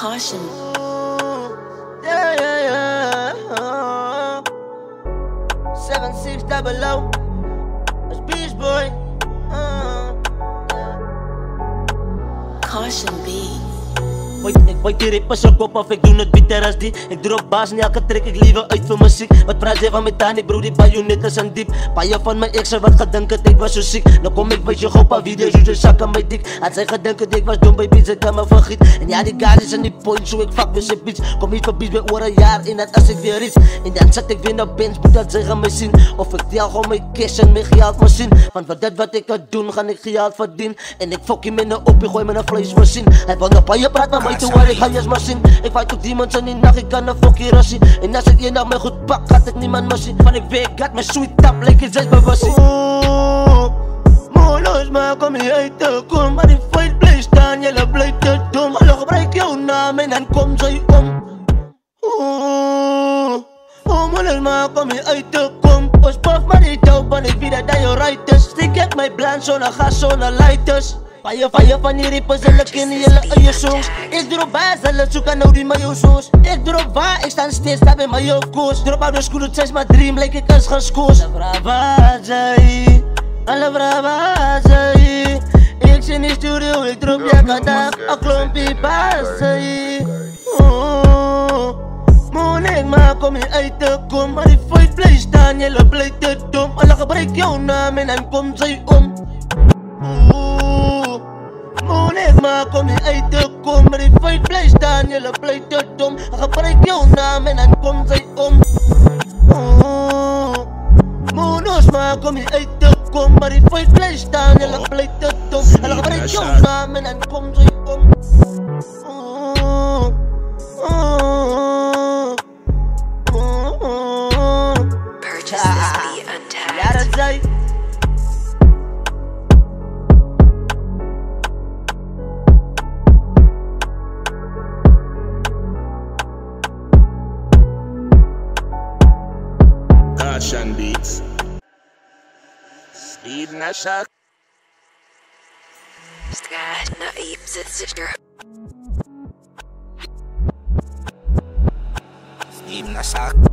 Caution. Yeah, yeah, yeah. 7600. That's Beach Boy. Caution B. Ik wait die rippers ook op of ik doe het beter als die. Ik drop baas in elke trek, ik liever uit voor muziek. Wat praat jy van my tannie bro, die bajonet is aan diep. Baie van my exen wat gedink het ek was so siek. Nou kom ek wys jou gauw paar video's hoe jy sak aan my dik. Had sy gedink het ek was dom by beats, ek kan my vergiet. En ja die guys is in die point, so ek fuck met sy beats. Kom hier vir beats by oor 'n jaar en dat as ek weer iets. En dan sit ek weer na bench, moet dat sy gaan my sien. Of ek tel gewoon my cash en my geld machine. Want vir dit wat ek kan doen, gaan ek geld verdien. En ek fok hom in 'n oppie, gooi my 'n vleismachine. Hy wil nog baie praat maar my toe waar ek gaan jas maar sien. Ek fight ook demons in die nacht, ek kan 'n fokkie rassie. En as ek eendag my goed pak, gaat ek niemand massie. Van ek weet, got my sweet tap, like it's just my wassie. Molos maar kom hier uit te kom. Maar die fight bly staan, jylle bly te dom. Hulle gebruik jou naam en dan kom sy om. Molos maar kom hier uit te kom. Ons puff maar die dope, want ek weet dat jy right is. Stik ek my bland sonder gas, sonder lighters. Fire van die rippers, hulle ken julle eie songs. Ek drop baas, hulle soek aan nou die mayo sauce. Ek drop waar, ek staan steeds daar by my of course. Drop out the school, het is my dream, like ek is geskoos. Hulle vraag waar sy, hulle vraag waar sy. Ek sien die studio, ek drop elke dag, 'n klompie baas sy. Moon ek maar kom hier uit te kom. Maar die fight bly staan, julle bly te dom. Hulle gebruik jou naam en dan kom sy om. Moon ek maar kom hier uit te kom. Maar die fight bly staan, julle bly te dom. Hulle gebruik jou naam en dan kom sy om. Moon ons maar kom hier uit te kom. Maar die fight bly staan, julle bly te dom. Hulle gebruik jou naam en dan kom sy om. Purchase this beat untagged. Ja, dat zei. Caution beats. Steve Nashak. Sky, naïef, sister. Steve Nashak.